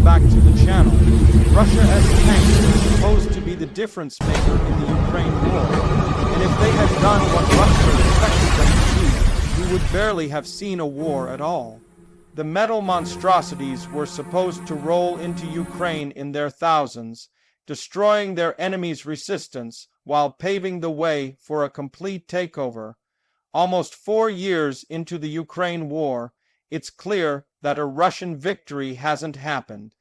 back to the channel. Russia's tanks were supposed to be the difference maker in the Ukraine war, and if they had done what Russia expected them to do, we would barely have seen a war at all. The metal monstrosities were supposed to roll into Ukraine in their thousands, destroying their enemies' resistance while paving the way for a complete takeover. Almost 4 years into the Ukraine war, it's clear that a Russian victory hasn't happened.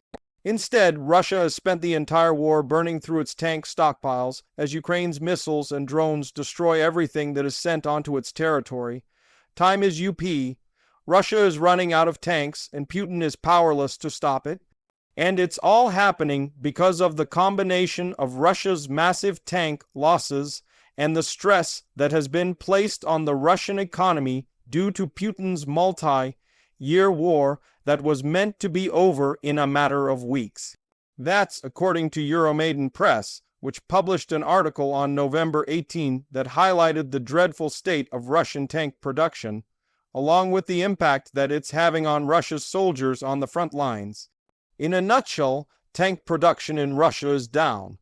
Instead, Russia has spent the entire war burning through its tank stockpiles as Ukraine's missiles and drones destroy everything that is sent onto its territory. Time is UP. Russia is running out of tanks, and Putin is powerless to stop it. And it's all happening because of the combination of Russia's massive tank losses and the stress that has been placed on the Russian economy due to Putin's multi-year war that was meant to be over in a matter of weeks. That's according to Euromaidan Press, which published an article on November 18 that highlighted the dreadful state of Russian tank production, along with the impact that it's having on Russia's soldiers on the front lines. In a nutshell, tank production in Russia is down.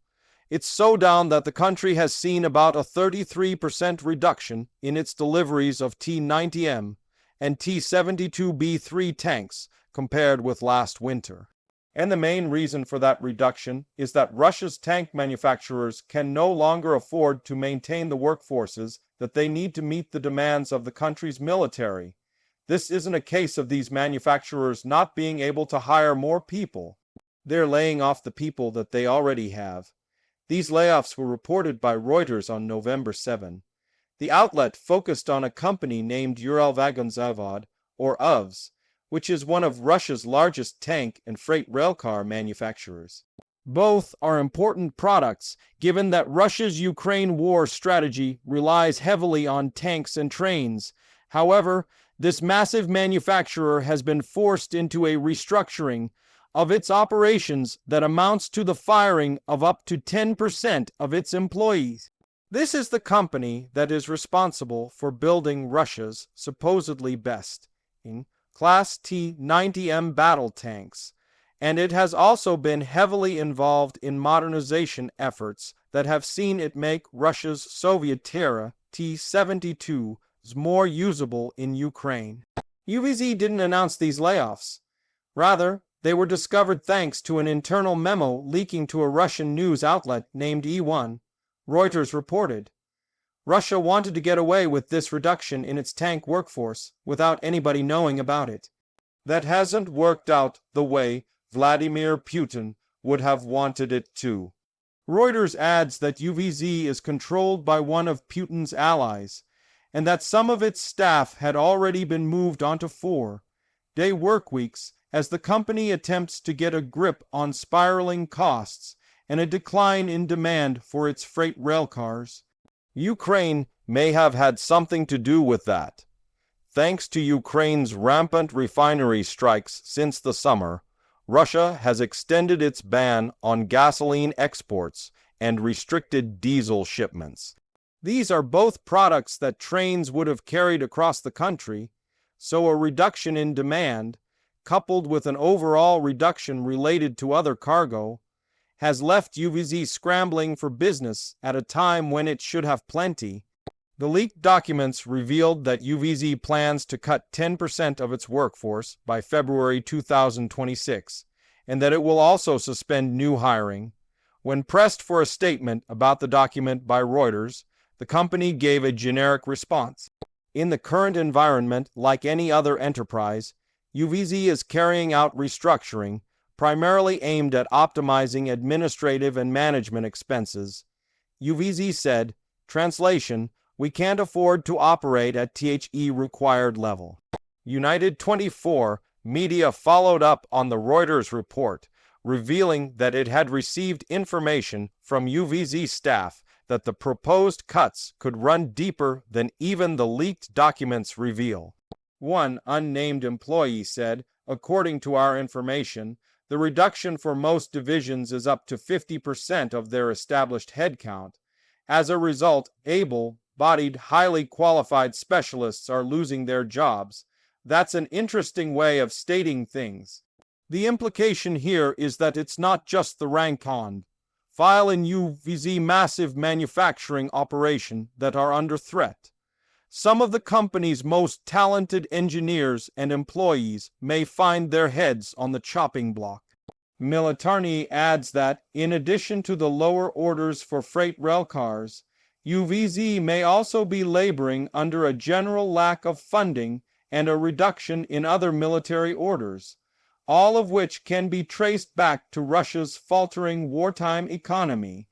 It's so down that the country has seen about a 33% reduction in its deliveries of T-90M and T-72B3 tanks compared with last winter. And the main reason for that reduction is that Russia's tank manufacturers can no longer afford to maintain the workforces that they need to meet the demands of the country's military. This isn't a case of these manufacturers not being able to hire more people. They're laying off the people that they already have. These layoffs were reported by Reuters on November 7. The outlet focused on a company named Uralvagonzavod, or UVS, which is one of Russia's largest tank and freight railcar manufacturers. Both are important products, given that Russia's Ukraine war strategy relies heavily on tanks and trains. However, this massive manufacturer has been forced into a restructuring of its operations that amounts to the firing of up to 10% of its employees. This is the company that is responsible for building Russia's supposedly best in Class T-90M battle tanks, and it has also been heavily involved in modernization efforts that have seen it make Russia's Soviet-era T-72s more usable in Ukraine. UVZ didn't announce these layoffs. Rather, they were discovered thanks to an internal memo leaking to a Russian news outlet named E1. Reuters reported. Russia wanted to get away with this reduction in its tank workforce without anybody knowing about it. That hasn't worked out the way Vladimir Putin would have wanted it to. Reuters adds that UVZ is controlled by one of Putin's allies, and that some of its staff had already been moved onto 4-day workweeks as the company attempts to get a grip on spiraling costs and a decline in demand for its freight railcars. Ukraine may have had something to do with that. Thanks to Ukraine's rampant refinery strikes since the summer, Russia has extended its ban on gasoline exports and restricted diesel shipments. These are both products that trains would have carried across the country, so a reduction in demand, coupled with an overall reduction related to other cargo, has left UVZ scrambling for business at a time when it should have plenty. The leaked documents revealed that UVZ plans to cut 10% of its workforce by February 2026, and that it will also suspend new hiring. When pressed for a statement about the document by Reuters, the company gave a generic response. In the current environment, like any other enterprise, UVZ is carrying out restructuring, primarily aimed at optimizing administrative and management expenses. UVZ said, translation, "We can't afford to operate at THE required level." United 24 media followed up on the Reuters report, revealing that it had received information from UVZ staff that the proposed cuts could run deeper than even the leaked documents reveal. One unnamed employee said, according to our information, the reduction for most divisions is up to 50% of their established headcount. As a result, able-bodied, highly qualified specialists are losing their jobs. That's an interesting way of stating things. The implication here is that it's not just the rank-on, file and UVZ massive manufacturing operation that are under threat. Some of the company's most talented engineers and employees may find their heads on the chopping block. Militarny adds that, in addition to the lower orders for freight railcars, UVZ may also be laboring under a general lack of funding and a reduction in other military orders, all of which can be traced back to Russia's faltering wartime economy.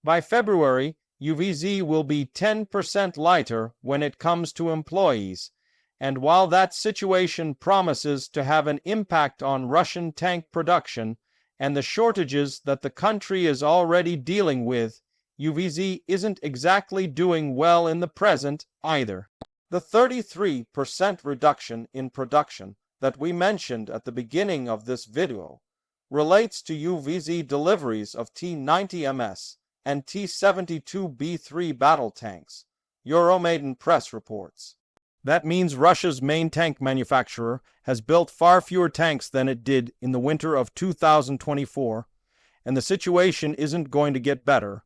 By February, UVZ will be 10% lighter when it comes to employees, and while that situation promises to have an impact on Russian tank production and the shortages that the country is already dealing with, UVZ isn't exactly doing well in the present either. The 33% reduction in production that we mentioned at the beginning of this video relates to UVZ deliveries of T-90M and T-72B3 battle tanks, Euromaidan press reports. That means Russia's main tank manufacturer has built far fewer tanks than it did in the winter of 2024, and the situation isn't going to get better.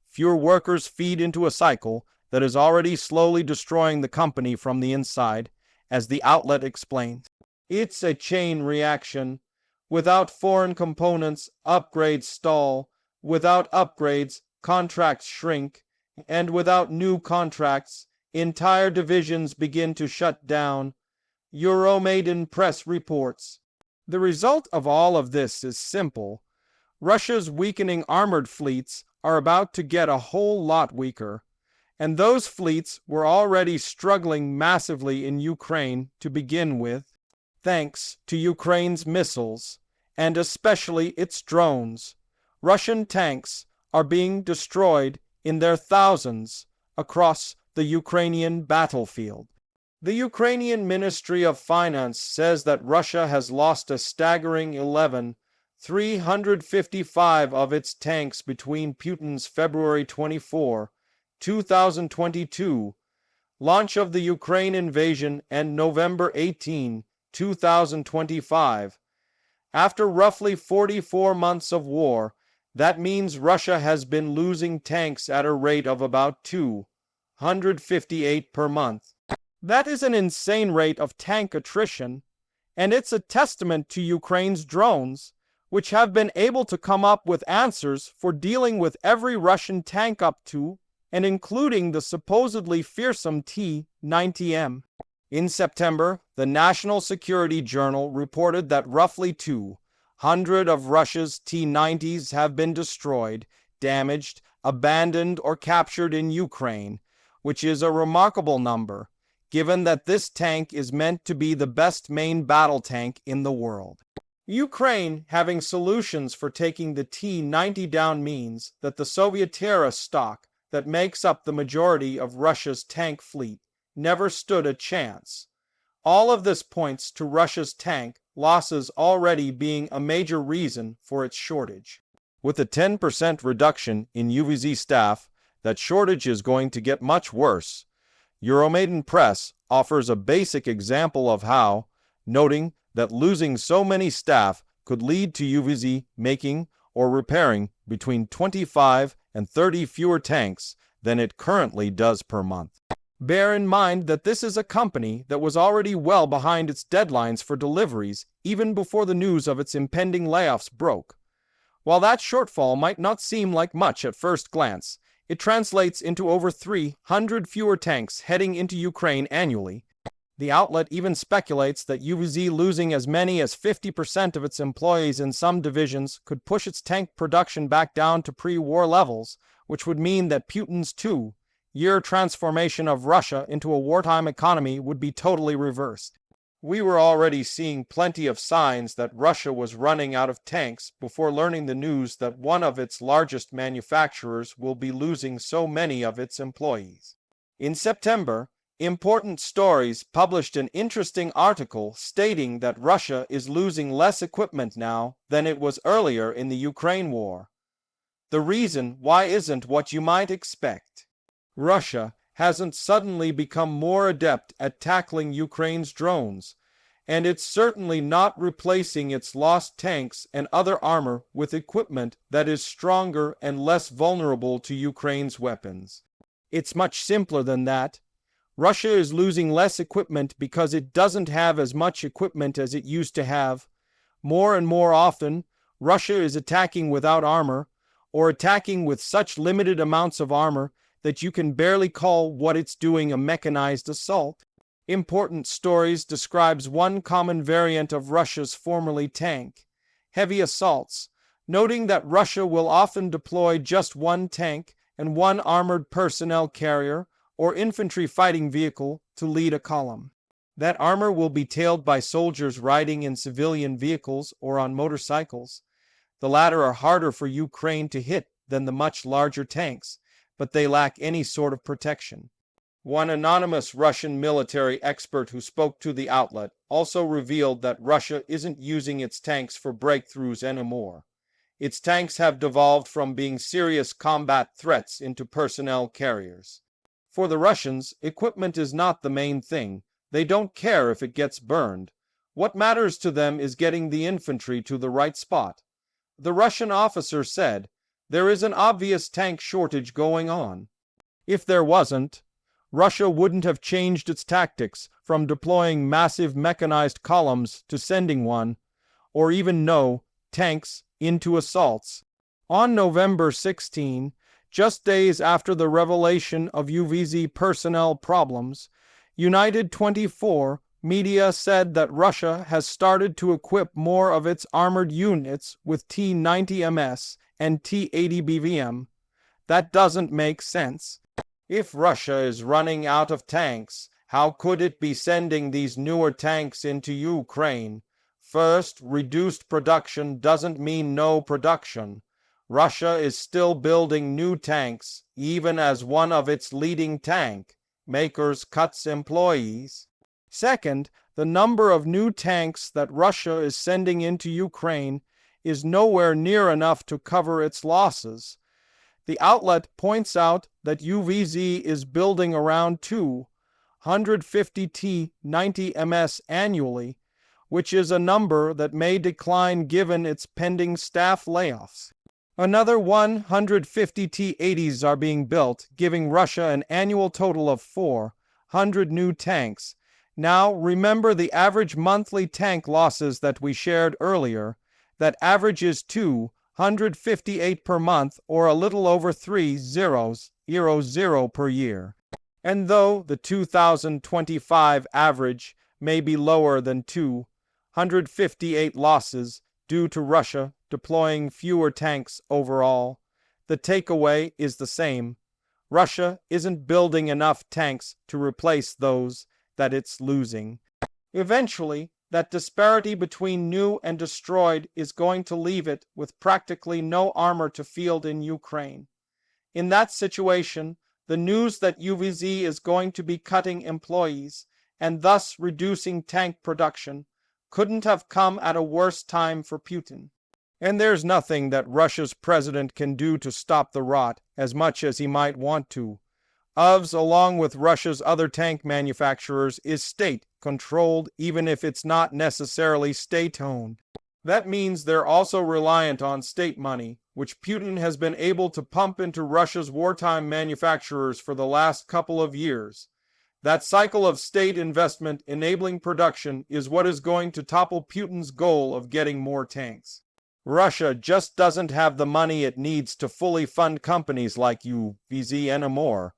Fewer workers feed into a cycle that is already slowly destroying the company from the inside, as the outlet explains. It's a chain reaction. Without foreign components, upgrades stall. Without upgrades, contracts shrink. And without new contracts, entire divisions begin to shut down. Euromaidan press reports. The result of all of this is simple. Russia's weakening armored fleets are about to get a whole lot weaker. And those fleets were already struggling massively in Ukraine to begin with, thanks to Ukraine's missiles, and especially its drones. Russian tanks are being destroyed in their thousands across the Ukrainian battlefield. The Ukrainian Ministry of Finance says that Russia has lost a staggering 355 of its tanks between Putin's February 24, 2022, launch of the Ukraine invasion, and November 18, 2025. After roughly 44 months of war, that means Russia has been losing tanks at a rate of about 258 per month. That is an insane rate of tank attrition, and it's a testament to Ukraine's drones, which have been able to come up with answers for dealing with every Russian tank up to and including the supposedly fearsome T-90M. In September, the National Security Journal reported that roughly 200 of Russia's T-90s have been destroyed, damaged, abandoned, or captured in Ukraine, which is a remarkable number, given that this tank is meant to be the best main battle tank in the world. Ukraine having solutions for taking the T-90 down means that the Soviet-era stock that makes up the majority of Russia's tank fleet never stood a chance. All of this points to Russia's tank losses already being a major reason for its shortage. With a 10% reduction in UVZ staff, that shortage is going to get much worse. Euromaidan Press offers a basic example of how, noting that losing so many staff could lead to UVZ making or repairing between 25 and 30 fewer tanks than it currently does per month. Bear in mind that this is a company that was already well behind its deadlines for deliveries even before the news of its impending layoffs broke. While that shortfall might not seem like much at first glance, it translates into over 300 fewer tanks heading into Ukraine annually. The outlet even speculates that UVZ losing as many as 50% of its employees in some divisions could push its tank production back down to pre-war levels, which would mean that Putin's two-year transformation of Russia into a wartime economy would be totally reversed. We were already seeing plenty of signs that Russia was running out of tanks before learning the news that one of its largest manufacturers will be losing so many of its employees. In September, Important Stories published an interesting article stating that Russia is losing less equipment now than it was earlier in the Ukraine war. The reason why isn't what you might expect. Russia hasn't suddenly become more adept at tackling Ukraine's drones, and it's certainly not replacing its lost tanks and other armor with equipment that is stronger and less vulnerable to Ukraine's weapons. It's much simpler than that. Russia is losing less equipment because it doesn't have as much equipment as it used to have. More and more often, Russia is attacking without armor, or attacking with such limited amounts of armor that you can barely call what it's doing a mechanized assault. Important Stories describes one common variant of Russia's formerly tank, heavy assaults, noting that Russia will often deploy just one tank and one armored personnel carrier or infantry fighting vehicle to lead a column. That armor will be tailed by soldiers riding in civilian vehicles or on motorcycles. The latter are harder for Ukraine to hit than the much larger tanks, but they lack any sort of protection. One anonymous Russian military expert who spoke to the outlet also revealed that Russia isn't using its tanks for breakthroughs anymore. Its tanks have devolved from being serious combat threats into personnel carriers. For the Russians, equipment is not the main thing. They don't care if it gets burned. What matters to them is getting the infantry to the right spot. The Russian officer said, "There is an obvious tank shortage going on." If there wasn't, Russia wouldn't have changed its tactics from deploying massive mechanized columns to sending one, or even tanks into assaults. On November 16, just days after the revelation of UVZ personnel problems, United 24 media said that Russia has started to equip more of its armored units with T-90M and T-80B3. That doesn't make sense. If Russia is running out of tanks, how could it be sending these newer tanks into Ukraine? First, reduced production doesn't mean no production. Russia is still building new tanks, even as one of its leading tank makers cuts employees. Second, the number of new tanks that Russia is sending into Ukraine is nowhere near enough to cover its losses. The outlet points out that UVZ is building around 250 T-90M annually, which is a number that may decline given its pending staff layoffs. Another 150 T-80s are being built, giving Russia an annual total of 400 new tanks. Now, remember the average monthly tank losses that we shared earlier. That averages 258 per month, or a little over 300 per year. And though the 2025 average may be lower than 258 losses due to Russia deploying fewer tanks overall, the takeaway is the same. Russia isn't building enough tanks to replace those that it's losing. Eventually, that disparity between new and destroyed is going to leave it with practically no armor to field in Ukraine. In that situation, the news that UVZ is going to be cutting employees and thus reducing tank production couldn't have come at a worse time for Putin. And there's nothing that Russia's president can do to stop the rot, as much as he might want to. UVZ, along with Russia's other tank manufacturers, is state-controlled, even if it's not necessarily state-owned. That means they're also reliant on state money, which Putin has been able to pump into Russia's wartime manufacturers for the last couple of years. That cycle of state investment enabling production is what is going to topple Putin's goal of getting more tanks. Russia just doesn't have the money it needs to fully fund companies like UVZ anymore.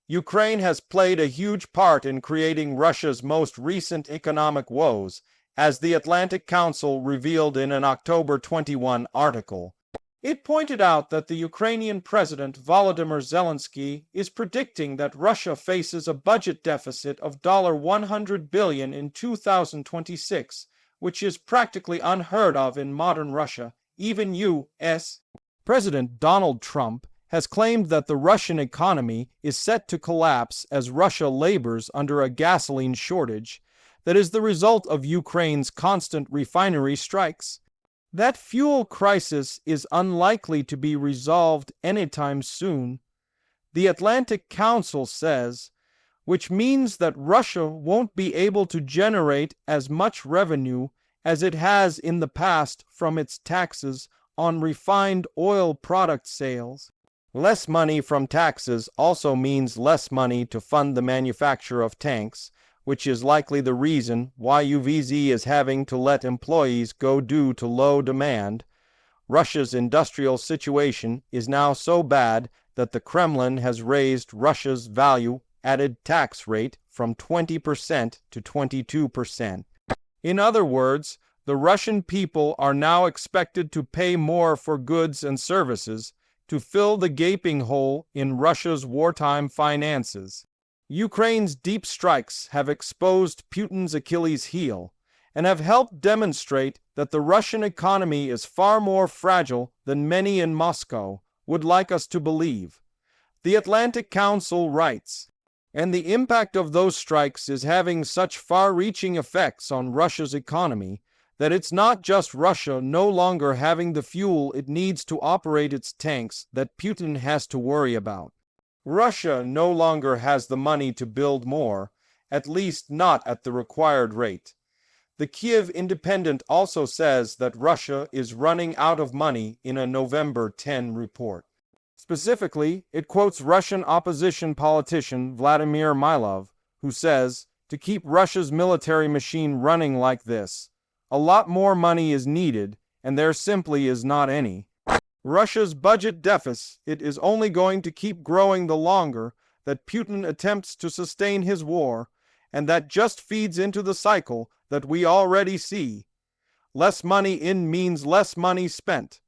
Ukraine has played a huge part in creating Russia's most recent economic woes, as the Atlantic Council revealed in an October 21 article. It pointed out that the Ukrainian President Volodymyr Zelensky is predicting that Russia faces a budget deficit of $100 billion in 2026, which is practically unheard of in modern Russia, even U.S. President Donald Trump has claimed that the Russian economy is set to collapse as Russia labors under a gasoline shortage that is the result of Ukraine's constant refinery strikes. That fuel crisis is unlikely to be resolved anytime soon. The Atlantic Council says which means that Russia won't be able to generate as much revenue as it has in the past from its taxes on refined oil product sales. Less money from taxes also means less money to fund the manufacture of tanks, which is likely the reason why UVZ is having to let employees go due to low demand. Russia's industrial situation is now so bad that the Kremlin has raised Russia's value-added tax rate from 20% to 22%. In other words, the Russian people are now expected to pay more for goods and services to fill the gaping hole in Russia's wartime finances. Ukraine's deep strikes have exposed Putin's Achilles heel and have helped demonstrate that the Russian economy is far more fragile than many in Moscow would like us to believe. The Atlantic Council writes, and the impact of those strikes is having such far-reaching effects on Russia's economy that it's not just Russia no longer having the fuel it needs to operate its tanks that Putin has to worry about. Russia no longer has the money to build more, at least not at the required rate. The Kiev Independent also says that Russia is running out of money in a November 10 report. Specifically, it quotes Russian opposition politician Vladimir Milov, who says, to keep Russia's military machine running like this, a lot more money is needed, and there simply is not any. Russia's budget deficit is only going to keep growing the longer that Putin attempts to sustain his war, and that just feeds into the cycle that we already see. Less money in means less money spent.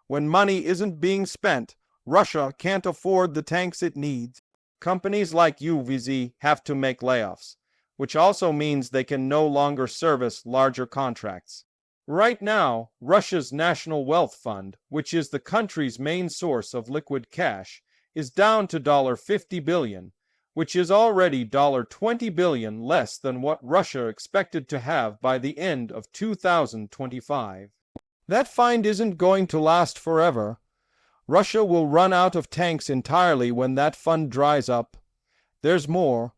When money isn't being spent, Russia can't afford the tanks it needs. Companies like UVZ have to make layoffs, which also means they can no longer service larger contracts. Right now, Russia's National Wealth Fund, which is the country's main source of liquid cash, is down to $50 billion, which is already $20 billion less than what Russia expected to have by the end of 2025. That find isn't going to last forever. Russia will run out of tanks entirely when that fund dries up. There's more.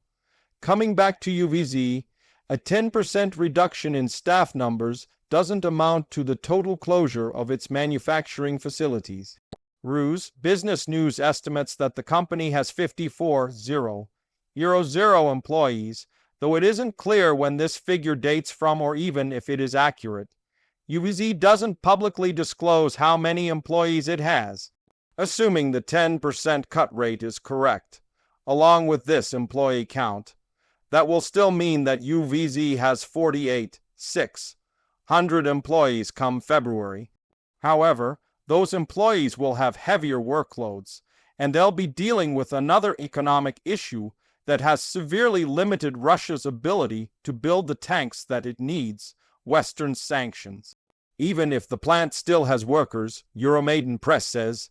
Coming back to UVZ, a 10% reduction in staff numbers doesn't amount to the total closure of its manufacturing facilities. Ruse Business News estimates that the company has 54,000 employees, though it isn't clear when this figure dates from or even if it is accurate. UVZ doesn't publicly disclose how many employees it has. Assuming the 10% cut rate is correct, along with this employee count, that will still mean that UVZ has 48,600 employees come February. However, those employees will have heavier workloads, and they'll be dealing with another economic issue that has severely limited Russia's ability to build the tanks that it needs: Western sanctions. Even if the plant still has workers, Euromaidan Press says,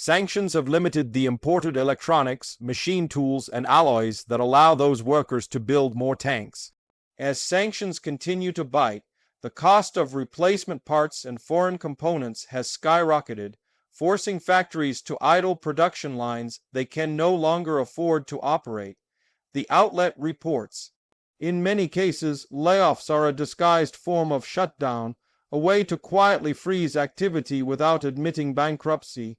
sanctions have limited the imported electronics, machine tools, and alloys that allow those workers to build more tanks. As sanctions continue to bite, the cost of replacement parts and foreign components has skyrocketed, forcing factories to idle production lines they can no longer afford to operate. The outlet reports. In many cases, layoffs are a disguised form of shutdown, a way to quietly freeze activity without admitting bankruptcy.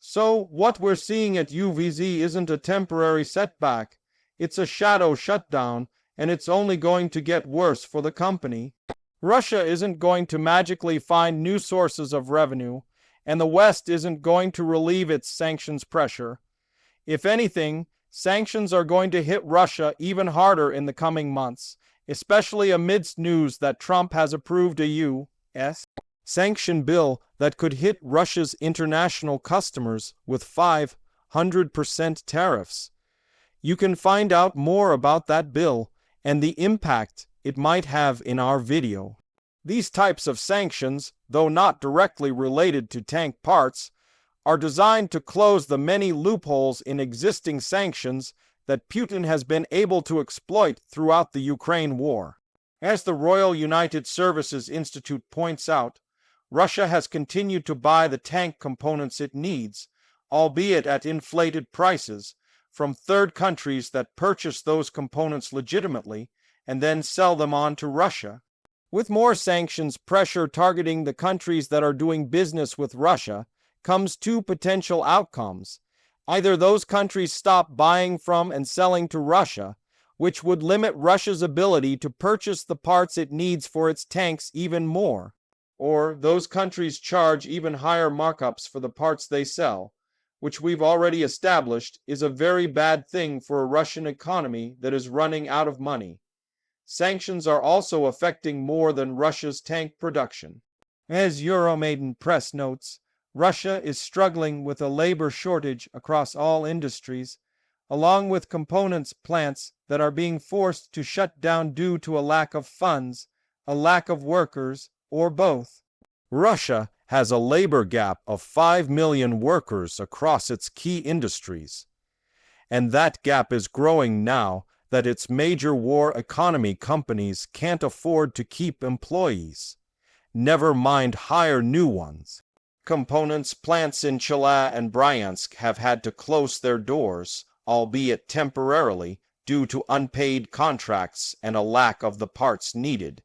So, what we're seeing at UVZ isn't a temporary setback, it's a shadow shutdown, and it's only going to get worse for the company. Russia isn't going to magically find new sources of revenue, and the West isn't going to relieve its sanctions pressure. If anything, sanctions are going to hit Russia even harder in the coming months, especially amidst news that Trump has approved a U.S. sanction bill that could hit Russia's international customers with 500% tariffs. You can find out more about that bill and the impact it might have in our video. These types of sanctions, though not directly related to tank parts, are designed to close the many loopholes in existing sanctions that Putin has been able to exploit throughout the Ukraine war. As the Royal United Services Institute points out, Russia has continued to buy the tank components it needs, albeit at inflated prices, from third countries that purchase those components legitimately and then sell them on to Russia. With more sanctions pressure targeting the countries that are doing business with Russia comes two potential outcomes. Either those countries stop buying from and selling to Russia, which would limit Russia's ability to purchase the parts it needs for its tanks even more, or those countries charge even higher markups for the parts they sell, which we've already established is a very bad thing for a Russian economy that is running out of money. Sanctions are also affecting more than Russia's tank production. As Euromaidan Press notes, Russia is struggling with a labor shortage across all industries, along with components plants that are being forced to shut down due to a lack of funds, a lack of workers, or both. Russia has a labor gap of 5 million workers across its key industries, and that gap is growing now that its major war economy companies can't afford to keep employees, never mind hire new ones. Components plants in Chela and Bryansk have had to close their doors, albeit temporarily, due to unpaid contracts and a lack of the parts needed.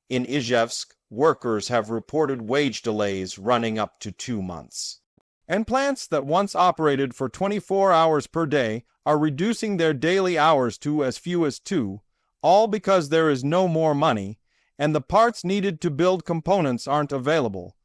In Izhevsk, workers have reported wage delays running up to 2 months. And plants that once operated for 24 hours per day are reducing their daily hours to as few as 2, all because there is no more money, and the parts needed to build components aren't available.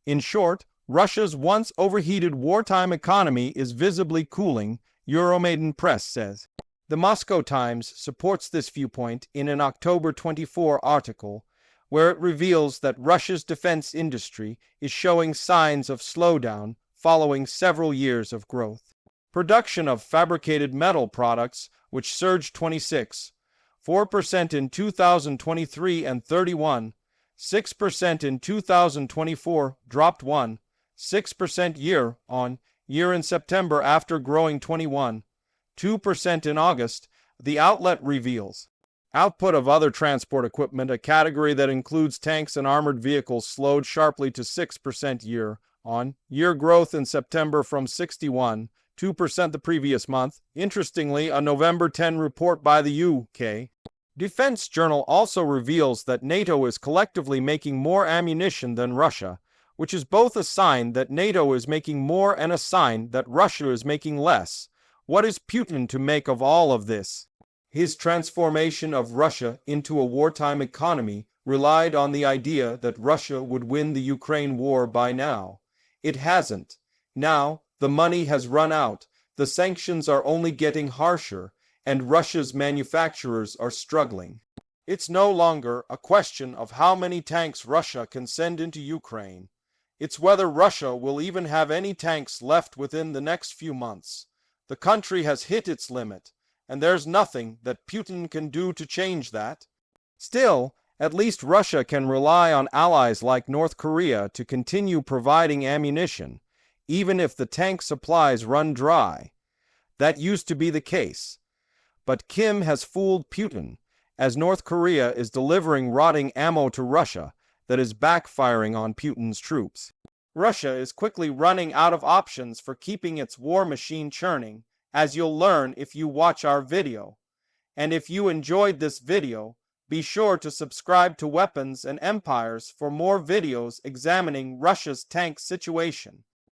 In short, Russia's once overheated wartime economy is visibly cooling, Euromaidan Press says. The Moscow Times supports this viewpoint in an October 24 article, where it reveals that Russia's defense industry is showing signs of slowdown following several years of growth. Production of fabricated metal products, which surged 4% in 2023 and 6% in 2024, dropped 6% year-on-year in September after growing 2% in August, the outlet reveals. Output of other transport equipment, a category that includes tanks and armored vehicles, slowed sharply to 6% year-on-year growth in September from 2% the previous month. Interestingly, a November 10 report by the UK Defense Journal also reveals that NATO is collectively making more ammunition than Russia, which is both a sign that NATO is making more and a sign that Russia is making less. What is Putin to make of all of this? His transformation of Russia into a wartime economy relied on the idea that Russia would win the Ukraine war by now. It hasn't. Now, the money has run out, the sanctions are only getting harsher, and Russia's manufacturers are struggling. It's no longer a question of how many tanks Russia can send into Ukraine. It's whether Russia will even have any tanks left within the next few months. The country has hit its limit, and there's nothing that Putin can do to change that. Still, at least Russia can rely on allies like North Korea to continue providing ammunition, even if the tank supplies run dry. That used to be the case. But Kim has fooled Putin, as North Korea is delivering rotting ammo to Russia that is backfiring on Putin's troops. Russia is quickly running out of options for keeping its war machine churning, as you'll learn if you watch our video. And if you enjoyed this video, be sure to subscribe to Weapons and Empires for more videos examining Russia's tank situation.